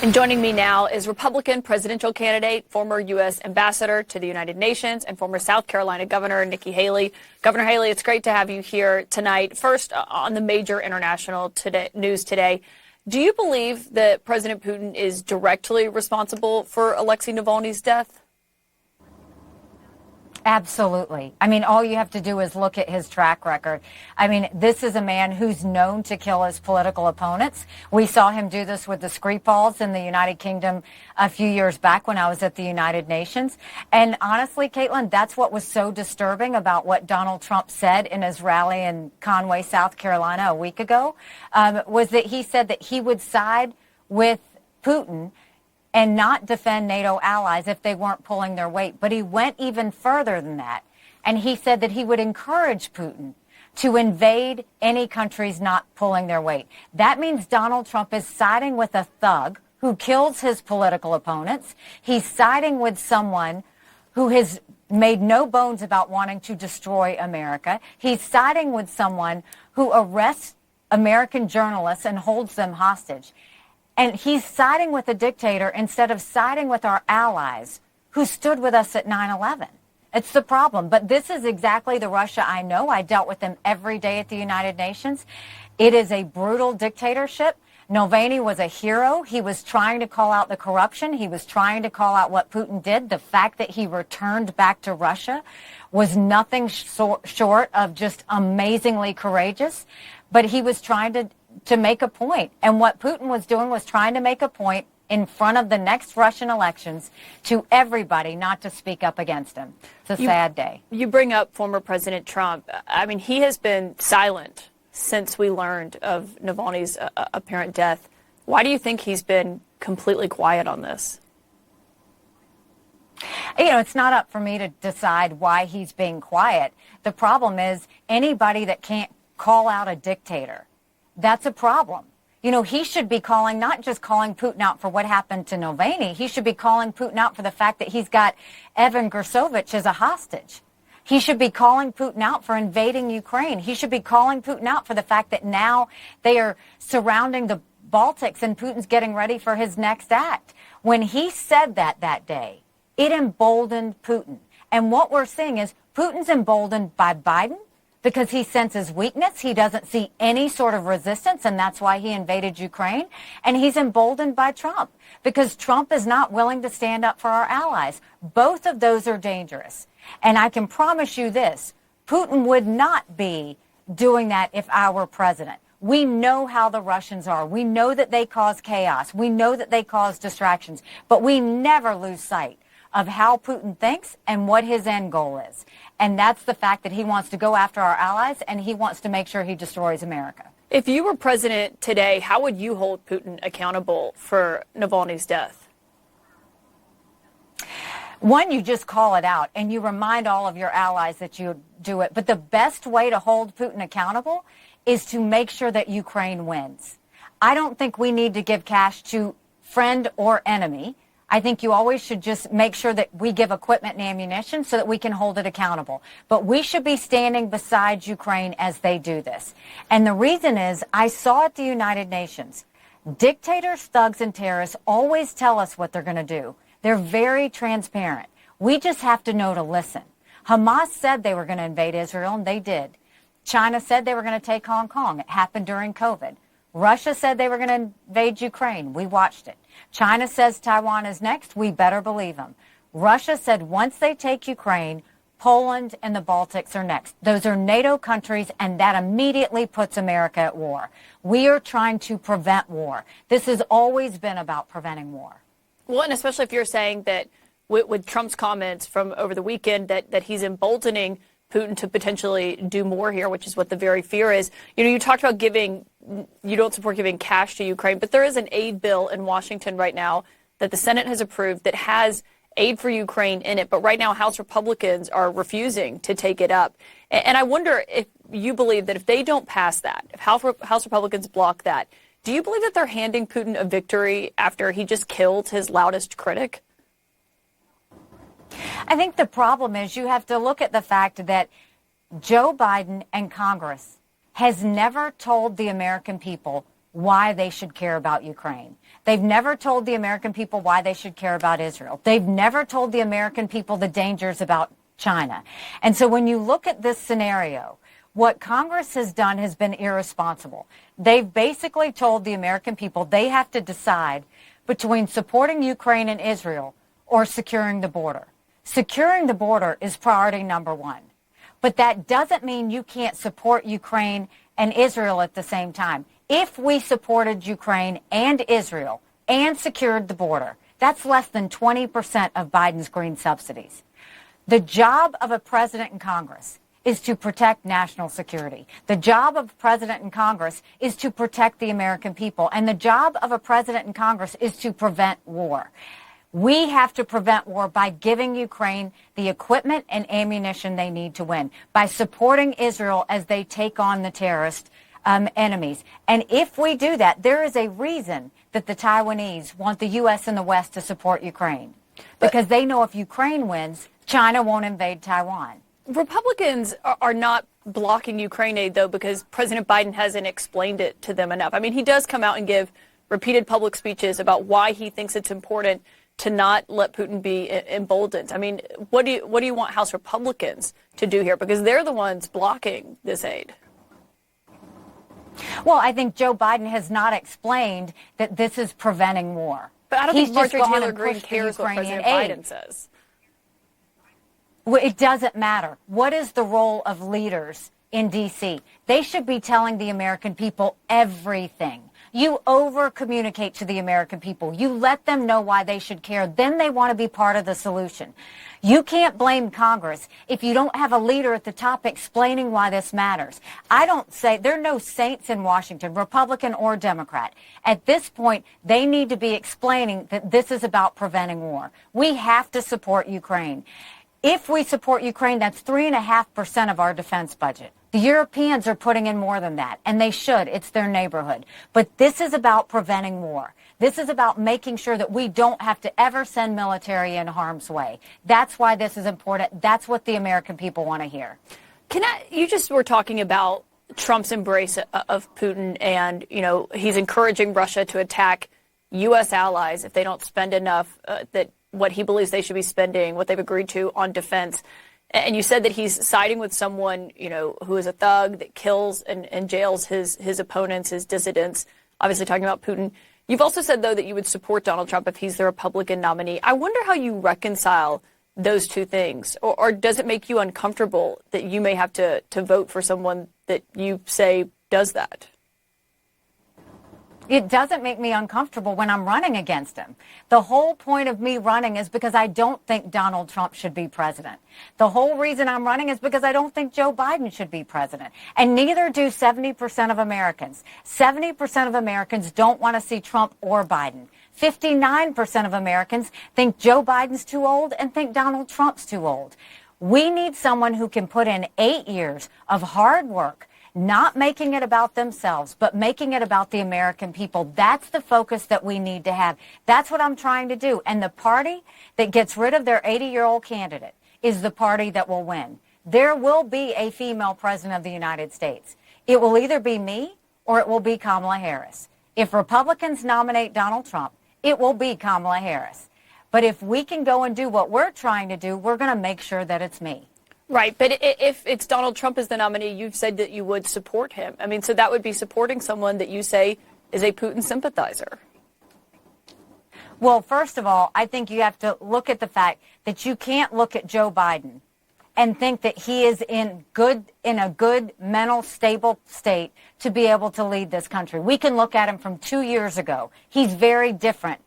And joining me now is Republican presidential candidate, former U.S. ambassador to the United Nations, and former South Carolina Governor Nikki Haley. Governor Haley, it's great to have you here tonight. First, on the major international news today, do you believe that President Putin is directly responsible for Alexei Navalny's death? Absolutely. I mean, all you have to do is look at his track record. I mean, this is a man who's known to kill his political opponents. We saw him do this with the Skripals in the United Kingdom a few years back when I was at the United Nations. And honestly, Kaitlan, that's what was so disturbing about what Donald Trump said in his rally in Conway, South Carolina a week ago, was that he said that he would side with Putin and not defend NATO allies if they weren't pulling their weight. But he went even further than that. And he said that he would encourage Putin to invade any countries not pulling their weight. That means Donald Trump is siding with a thug who kills his political opponents. He's siding with someone who has made no bones about wanting to destroy America. He's siding with someone who arrests American journalists and holds them hostage. And he's siding with a dictator instead of siding with our allies who stood with us at 9/11. It's the problem. But this is exactly the Russia I know. I dealt with them every day at the United Nations. It is a brutal dictatorship. Navalny was a hero. He was trying to call out the corruption. He was trying to call out what Putin did. The fact that he returned back to Russia was nothing short of just amazingly courageous. But he was trying to make a point. And what Putin was doing was trying to make a point in front of the next Russian elections to everybody not to speak up against him. It's a sad day. You bring up former President Trump. I mean, he has been silent since we learned of Navalny's apparent death. Why do you think he's been completely quiet on this? You know, it's not up for me to decide why he's being quiet. The problem is anybody that can't call out a dictator, that's a problem. You know, he should be not just calling Putin out for what happened to Navalny. He should be calling Putin out for the fact that he's got Evan Gersovich as a hostage. He should be calling Putin out for invading Ukraine. He should be calling Putin out for the fact that now they are surrounding the Baltics and Putin's getting ready for his next act. When he said that day, it emboldened Putin. And what we're seeing is Putin's emboldened by Biden, because he senses weakness. He doesn't see any sort of resistance, and that's why he invaded Ukraine. And he's emboldened by Trump, because Trump is not willing to stand up for our allies. Both of those are dangerous. And I can promise you this, Putin would not be doing that if I were president. We know how the Russians are. We know that they cause chaos. We know that they cause distractions. But we never lose sight of how Putin thinks and what his end goal is. And that's the fact that he wants to go after our allies and he wants to make sure he destroys America. If you were president today, how would you hold Putin accountable for Navalny's death? One, you just call it out and you remind all of your allies that you do it. But the best way to hold Putin accountable is to make sure that Ukraine wins. I don't think we need to give cash to friend or enemy. I think you always should just make sure that we give equipment and ammunition so that we can hold it accountable. But we should be standing beside Ukraine as they do this. And the reason is, I saw at the United Nations, dictators, thugs, and terrorists always tell us what they're going to do. They're very transparent. We just have to know to listen. Hamas said they were going to invade Israel, and they did. China said they were going to take Hong Kong. It happened during COVID. Russia said they were going to invade Ukraine. We watched it. China says Taiwan is next. We better believe them. Russia said once they take Ukraine, Poland and the Baltics are next. Those are NATO countries, and that immediately puts America at war. We are trying to prevent war. This has always been about preventing war. Well, and especially if you're saying that with Trump's comments from over the weekend that he's emboldening Putin to potentially do more here, which is what the very fear is. You know, you talked about you don't support giving cash to Ukraine, but there is an aid bill in Washington right now that the Senate has approved that has aid for Ukraine in it. But right now, House Republicans are refusing to take it up. And I wonder if you believe that if they don't pass that, if House Republicans block that, do you believe that they're handing Putin a victory after he just killed his loudest critic? I think the problem is you have to look at the fact that Joe Biden and Congress has never told the American people why they should care about Ukraine. They've never told the American people why they should care about Israel. They've never told the American people the dangers about China. And so when you look at this scenario, what Congress has done has been irresponsible. They've basically told the American people they have to decide between supporting Ukraine and Israel or securing the border. Securing the border is priority number one. But that doesn't mean you can't support Ukraine and Israel at the same time. If we supported Ukraine and Israel and secured the border, that's less than 20% of Biden's green subsidies. The job of a president and Congress is to protect national security. The job of a president and Congress is to protect the American people. And the job of a president and Congress is to prevent war. We have to prevent war by giving Ukraine the equipment and ammunition they need to win, by supporting Israel as they take on the terrorist enemies. And if we do that, there is a reason that the Taiwanese want the U.S. and the West to support Ukraine, because they know if Ukraine wins, China won't invade Taiwan. Republicans are not blocking Ukraine aid, though, because President Biden hasn't explained it to them enough. I mean, he does come out and give repeated public speeches about why he thinks it's important to not let Putin be emboldened. I mean, what do you want House Republicans to do here? Because they're the ones blocking this aid. Well, I think Joe Biden has not explained that this is preventing war. But I don't think Marjorie Taylor Greene cares what President Biden says. Well, it doesn't matter. What is the role of leaders in D.C.? They should be telling the American people everything. You over-communicate to the American people. You let them know why they should care. Then they want to be part of the solution. You can't blame Congress if you don't have a leader at the top explaining why this matters. I don't say there are no saints in Washington, Republican or Democrat. At this point, they need to be explaining that this is about preventing war. We have to support Ukraine. If we support Ukraine, that's 3.5% of our defense budget. The Europeans are putting in more than that, and they should. It's their neighborhood. But this is about preventing war. This is about making sure that we don't have to ever send military in harm's way. That's why this is important. That's what the American people want to hear. You just were talking about Trump's embrace of Putin, and, you know, he's encouraging Russia to attack U.S. allies if they don't spend enough that what he believes they should be spending, what they've agreed to on defense. And you said that he's siding with someone, you know, who is a thug that kills and jails his opponents, his dissidents, obviously talking about Putin. You've also said, though, that you would support Donald Trump if he's the Republican nominee. I wonder how you reconcile those two things, or does it make you uncomfortable that you may have to vote for someone that you say does that? It doesn't make me uncomfortable when I'm running against him. The whole point of me running is because I don't think Donald Trump should be president. The whole reason I'm running is because I don't think Joe Biden should be president. And neither do 70% of Americans. 70% of Americans don't want to see Trump or Biden. 59% of Americans think Joe Biden's too old and think Donald Trump's too old. We need someone who can put in 8 years of hard work, not making it about themselves, but making it about the American people. That's the focus that we need to have. That's what I'm trying to do. And the party that gets rid of their 80-year-old candidate is the party that will win. There will be a female president of the United States. It will either be me or it will be Kamala Harris. If Republicans nominate Donald Trump, it will be Kamala Harris. But if we can go and do what we're trying to do, we're going to make sure that it's me. Right, but if it's Donald Trump as the nominee, you've said that you would support him. I mean, so that would be supporting someone that you say is a Putin sympathizer. Well, first of all, I think you have to look at the fact that you can't look at Joe Biden and think that he is in a good mental stable state to be able to lead this country. We can look at him from 2 years ago. He's very different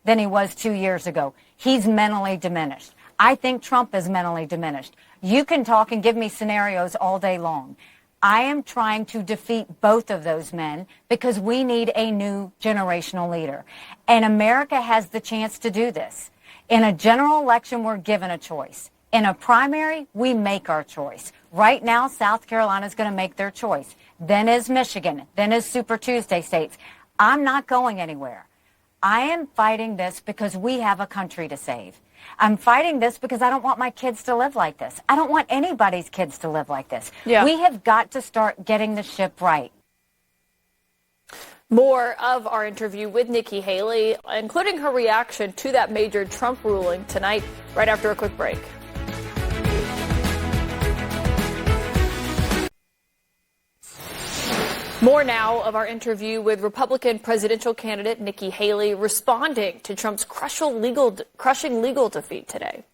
than he was 2 years ago. He's mentally diminished. I think Trump is mentally diminished. You can talk and give me scenarios all day long. I am trying to defeat both of those men because we need a new generational leader. And America has the chance to do this. In a general election, we're given a choice. In a primary, we make our choice. Right now, South Carolina is going to make their choice. Then is Michigan. Then is Super Tuesday states. I'm not going anywhere. I am fighting this because we have a country to save. I'm fighting this because I don't want my kids to live like this. I don't want anybody's kids to live like this. Yeah. We have got to start getting the ship right. More of our interview with Nikki Haley, including her reaction to that major Trump ruling tonight, right after a quick break. More now of our interview with Republican presidential candidate Nikki Haley responding to Trump's crushing legal defeat today.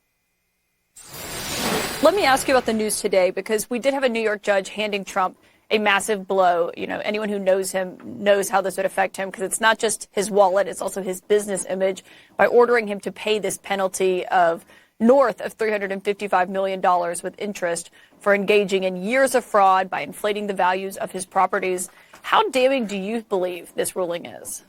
Let me ask you about the news today, because we did have a New York judge handing Trump a massive blow. You know, anyone who knows him knows how this would affect him, because it's not just his wallet, it's also his business image, by ordering him to pay this penalty of north of $355 million with interest for engaging in years of fraud by inflating the values of his properties. How damning do you believe this ruling is?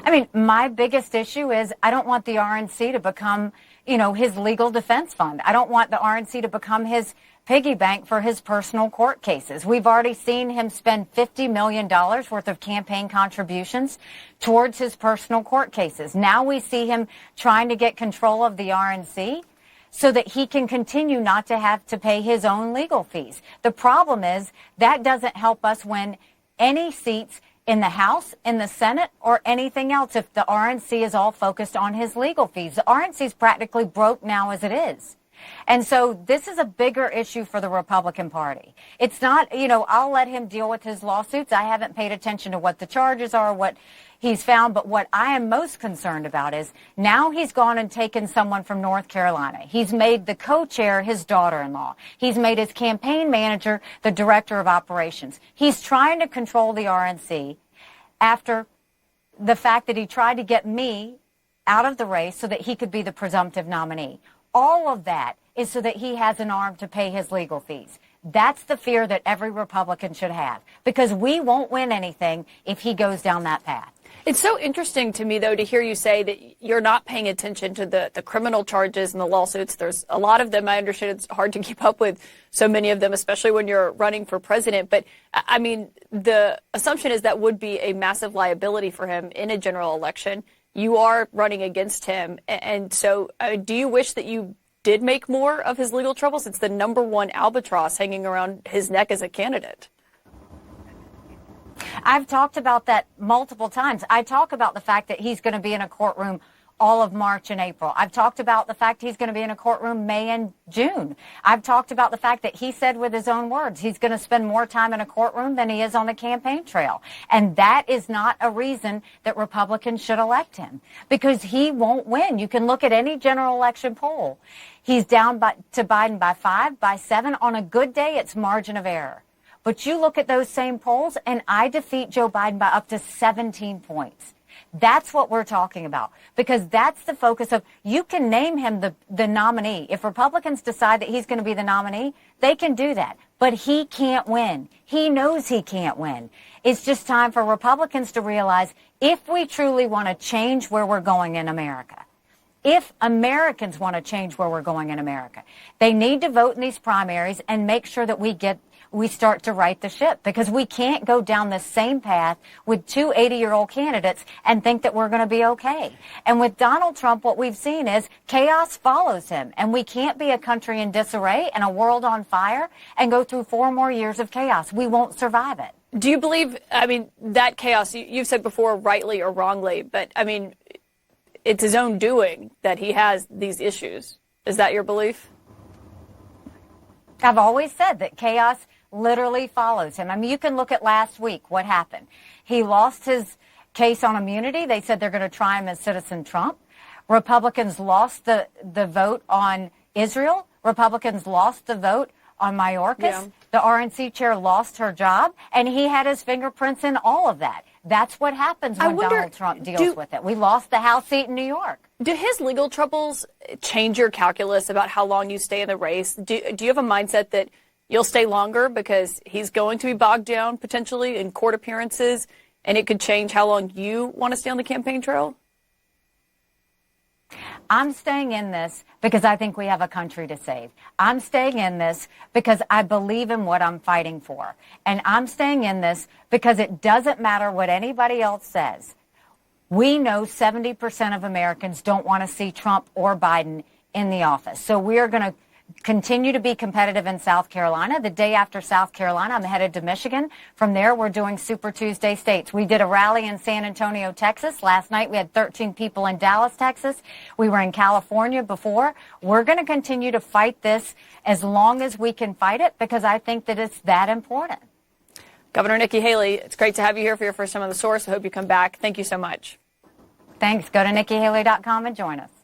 I mean, my biggest issue is I don't want the RNC to become, his legal defense fund. I don't want the RNC to become his piggy bank for his personal court cases. We've already seen him spend $50 million worth of campaign contributions towards his personal court cases. Now we see him trying to get control of the RNC so that he can continue not to have to pay his own legal fees. The problem is that doesn't help us win any seats in the House, in the Senate, or anything else if the RNC is all focused on his legal fees. The RNC is practically broke now as it is. And so this is a bigger issue for the Republican Party. It's not, I'll let him deal with his lawsuits. I haven't paid attention to what the charges are, what he's found. But what I am most concerned about is now he's gone and taken someone from North Carolina. He's made the co-chair his daughter-in-law. He's made his campaign manager the director of operations. He's trying to control the RNC after the fact that he tried to get me out of the race so that he could be the presumptive nominee. All of that is so that he has an arm to pay his legal fees. That's the fear that every Republican should have, because we won't win anything if he goes down that path. It's so interesting to me, though, to hear you say that you're not paying attention to the criminal charges and the lawsuits. There's a lot of them. I understand it's hard to keep up with so many of them, especially when you're running for president. But, I mean, the assumption is that would be a massive liability for him in a general election. You are running against him. And so do you wish that you did make more of his legal troubles? It's the number one albatross hanging around his neck as a candidate. I've talked about that multiple times. I talk about the fact that he's going to be in a courtroom all of March and April. I've talked about the fact he's going to be in a courtroom May and June. I've talked about the fact that he said with his own words he's going to spend more time in a courtroom than he is on the campaign trail. And that is not a reason that Republicans should elect him, because he won't win. You can look at any general election poll. He's down to Biden by 5, by 7. On a good day, it's margin of error. But you look at those same polls, and I defeat Joe Biden by up to 17 points. That's what we're talking about, because that's the focus of, you can name him the nominee. If Republicans decide that he's going to be the nominee, they can do that. But he can't win. He knows he can't win. It's just time for Republicans to realize, if we truly want to change where we're going in America, if Americans want to change where we're going in America, they need to vote in these primaries and make sure that we start to right the ship, because we can't go down the same path with two 80-year-old candidates and think that we're going to be okay. And with Donald Trump, what we've seen is chaos follows him, and we can't be a country in disarray and a world on fire and go through 4 more years of chaos. We won't survive it. Do you believe, that chaos, you've said before, rightly or wrongly, but, it's his own doing that he has these issues. Is that your belief? I've always said that chaos literally follows him. You can look at last week, what happened. He lost his case on immunity. They said they're going to try him as Citizen Trump. Republicans lost the vote on Israel. Republicans lost the vote on Mayorkas. Yeah. The RNC chair lost her job, and he had his fingerprints in all of that. That's what happens when Donald Trump deals with it. We lost the House seat in New York. Do his legal troubles change your calculus about how long you stay in the race? Do you have a mindset that you'll stay longer because he's going to be bogged down potentially in court appearances, and it could change how long you want to stay on the campaign trail? I'm staying in this because I think we have a country to save. I'm staying in this because I believe in what I'm fighting for. And I'm staying in this because it doesn't matter what anybody else says. We know 70% of Americans don't want to see Trump or Biden in the office. So we are going to continue to be competitive in South Carolina. The day after South Carolina, I'm headed to Michigan. From there, we're doing Super Tuesday states. We did a rally in San Antonio, Texas. Last night, we had 13 people in Dallas, Texas. We were in California before. We're going to continue to fight this as long as we can fight it, because I think that it's that important. Governor Nikki Haley, it's great to have you here for your first time on The Source. I hope you come back. Thank you so much. Thanks. Go to NikkiHaley.com and join us.